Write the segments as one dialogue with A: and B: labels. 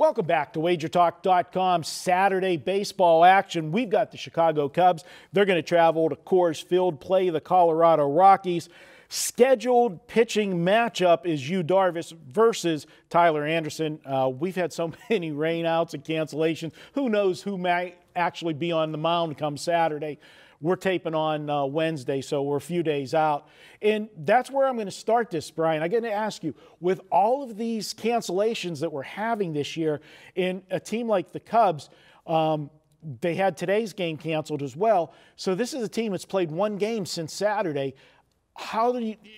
A: Welcome back to WagerTalk.com Saturday baseball action. We've got the Chicago Cubs. They're going to travel to Coors Field, play the Colorado Rockies. Scheduled pitching matchup is Yu Darvish versus Tyler Anderson. We've had so many rainouts and cancellations. Who knows who might actually be on the mound come Saturday. We're taping on Wednesday, so we're a few days out. And that's where I'm going to start this, Brian. I'm going to ask you, with all of these cancellations that we're having this year in a team like the Cubs, they had today's game canceled as well. So this is a team that's played one game since Saturday.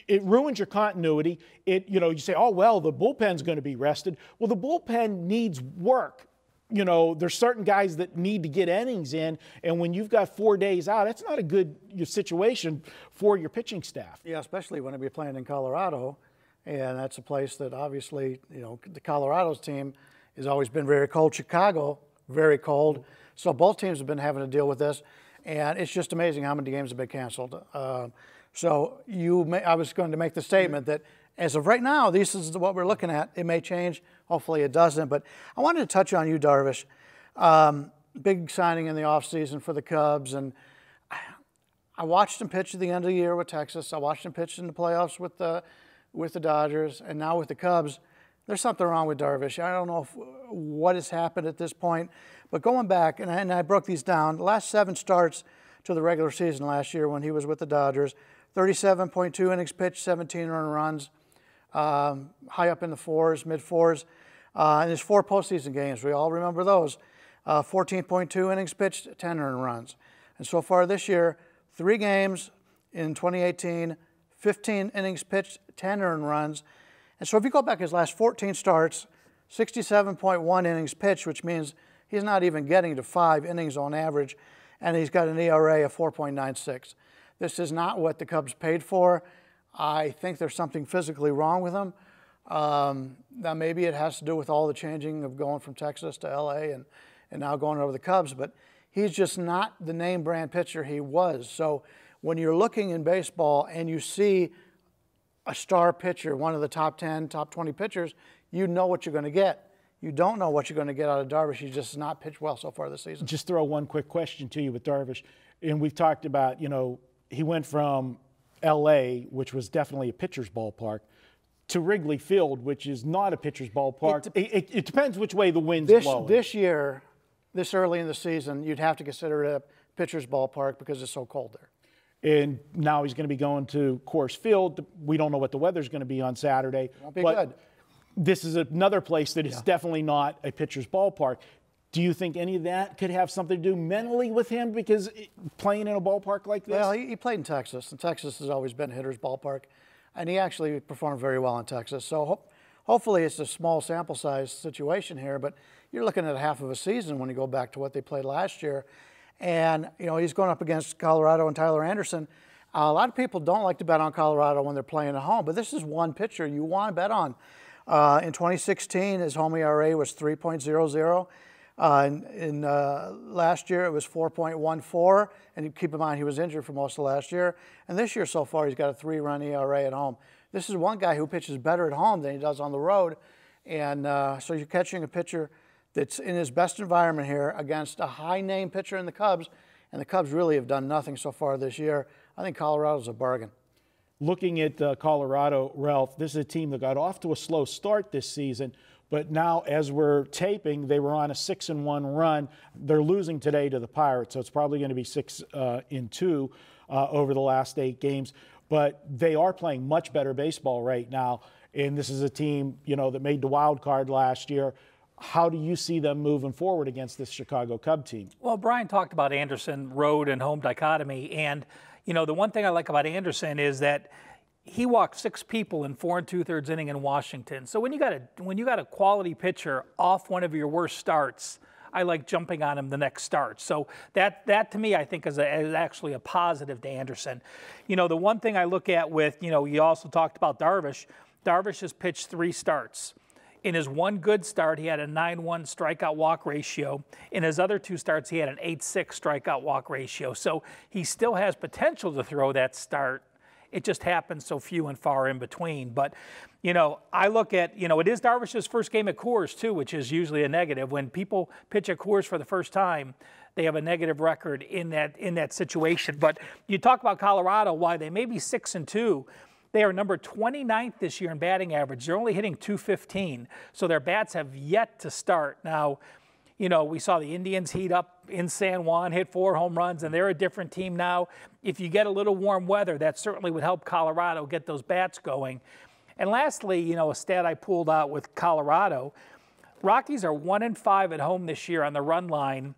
A: It ruins your continuity. You say, oh, well, the bullpen's going to be rested. Well, the bullpen needs work. There's certain guys that need to get innings in, and when you've got 4 days out, that's not a good situation for your pitching staff.
B: Yeah, especially when you're playing in Colorado, and that's a place that obviously, the Colorado's team has always been very cold. Chicago, very cold. So both teams have been having to deal with this, and it's just amazing how many games have been canceled. I was going to make the statement that as of right now, this is what we're looking at. It may change. Hopefully it doesn't. But I wanted to touch on Yu Darvish. Big signing in the offseason for the Cubs. And I watched him pitch at the end of the year with Texas. I watched him pitch in the playoffs with the Dodgers. And now with the Cubs, there's something wrong with Darvish. I don't know what has happened at this point. But going back, and I broke these down, the last 7 starts to the regular season last year when he was with the Dodgers, 37.2 innings pitched, 17 earned runs. High up in the fours, mid-fours. And his 4 postseason games, we all remember those. 14.2 innings pitched, 10 earned runs. And so far this year, 3 games in 2018, 15 innings pitched, 10 earned runs. And so if you go back his last 14 starts, 67.1 innings pitched, which means he's not even getting to 5 innings on average, and he's got an ERA of 4.96. This is not what the Cubs paid for. I think there's something physically wrong with him. Now maybe it has to do with all the changing of going from Texas to LA and now going over the Cubs, but he's just not the name brand pitcher he was. So when you're looking in baseball and you see a star pitcher, one of the top 10, top 20 pitchers, you know what you're going to get. You don't know what you're going to get out of Darvish. He just has not pitched well so far this season.
A: Just throw one quick question to you with Darvish. And we've talked about, he went from LA, which was definitely a pitcher's ballpark, to Wrigley Field, which is not a pitcher's ballpark. It depends which way the wind's blowing.
B: This year, this early in the season, you'd have to consider it a pitcher's ballpark because it's so cold there.
A: And now he's going to be going to Coors Field. We don't know what the weather's going to be on Saturday.
B: Won't be good.
A: This is another place that is definitely not a pitcher's ballpark. Do you think any of that could have something to do mentally with him because playing in a ballpark like this?
B: Well, he played in Texas, and Texas has always been a hitter's ballpark, and he actually performed very well in Texas. So hopefully it's a small sample size situation here, but you're looking at half of a season when you go back to what they played last year. And, he's going up against Colorado and Tyler Anderson. A lot of people don't like to bet on Colorado when they're playing at home, but this is one pitcher you want to bet on. In 2016, his home ERA was 3.00. Last year, it was 4.14, and keep in mind he was injured for most of last year. And this year so far, he's got a 3-run ERA at home. This is one guy who pitches better at home than he does on the road, and so you're catching a pitcher that's in his best environment here against a high-name pitcher in the Cubs, and the Cubs really have done nothing so far this year. I think Colorado's a bargain.
A: Looking at Colorado, Ralph, this is a team that got off to a slow start this season. But now, as we're taping, they were on a 6-1 run. They're losing today to the Pirates, so it's probably going to be 6-2 over the last 8 games. But they are playing much better baseball right now, and this is a team, that made the wild card last year. How do you see them moving forward against this Chicago Cub team?
C: Well, Brian talked about Anderson, road and home dichotomy, and the one thing I like about Anderson is that he walked 6 people in 4 2/3 inning in Washington. So when you got a quality pitcher off one of your worst starts, I like jumping on him the next start. So that to me I think is actually a positive to Anderson. The one thing I look at with you also talked about Darvish. Darvish has pitched 3 starts. In his one good start, he had a 9-1 strikeout walk ratio. In his other 2 starts, he had an 8-6 strikeout walk ratio. So he still has potential to throw that start It just happens so few and far in between. But, you know, I look at, you know, it is Darvish's first game at Coors too, which is usually a negative. When people pitch at Coors for the first time, they have a negative record in that situation. But you talk about Colorado, why they may be 6-2. They are number 29th this year in batting average. They're only hitting .215, so their bats have yet to start. Now, you know, we saw the Indians heat up in San Juan, hit 4 home runs, and they're a different team now. If you get a little warm weather, that certainly would help Colorado get those bats going. And lastly, you know, a stat I pulled out with Colorado, Rockies are 1-5 at home this year on the run line,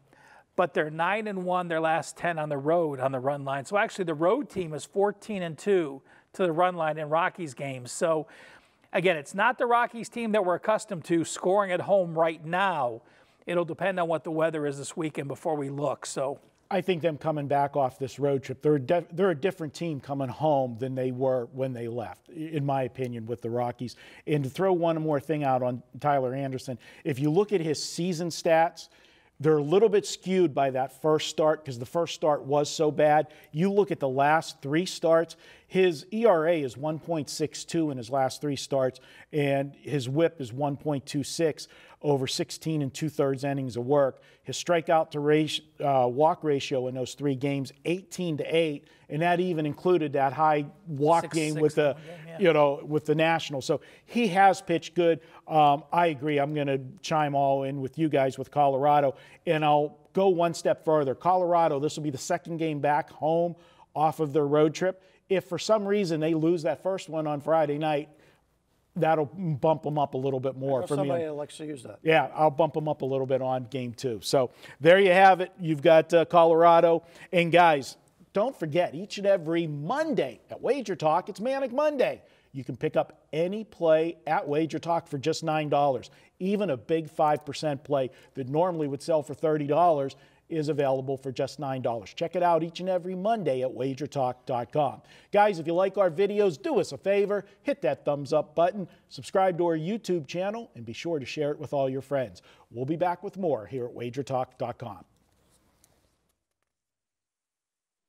C: but they're 9-1 their last 10 on the road on the run line. So actually the road team is 14-2 to the run line in Rockies games. So again, it's not the Rockies team that we're accustomed to scoring at home right now. It'll depend on what the weather is this weekend before we look. So
A: I think them coming back off this road trip, they're a different team coming home than they were when they left, in my opinion, with the Rockies. And to throw one more thing out on Tyler Anderson, if you look at his season stats, they're a little bit skewed by that first start because the first start was so bad. You look at the last 3 starts, his ERA is 1.62 in his last 3 starts, and his WHIP is 1.26 over 16 2/3 innings of work. His strikeout to walk ratio in those 3 games, 18-8, and that even included that high walk game with the, you know, with the Nationals. So he has pitched good. I agree. I'm going to chime all in with you guys with Colorado, and I'll go one step further. Colorado, this will be the second game back home off of their road trip. If for some reason they lose that first one on Friday night, that'll bump them up a little bit more. For
B: somebody
A: me,
B: likes to use that.
A: Yeah, I'll bump them up a little bit on game 2. So there you have it. You've got Colorado. And guys, don't forget, each and every Monday at WagerTalk, it's Manic Monday. You can pick up any play at WagerTalk for just $9. Even a big 5% play that normally would sell for $30 is available for just $9. Check it out each and every Monday at WagerTalk.com. Guys, if you like our videos, do us a favor, hit that thumbs up button, subscribe to our YouTube channel, and be sure to share it with all your friends. We'll be back with more here at WagerTalk.com.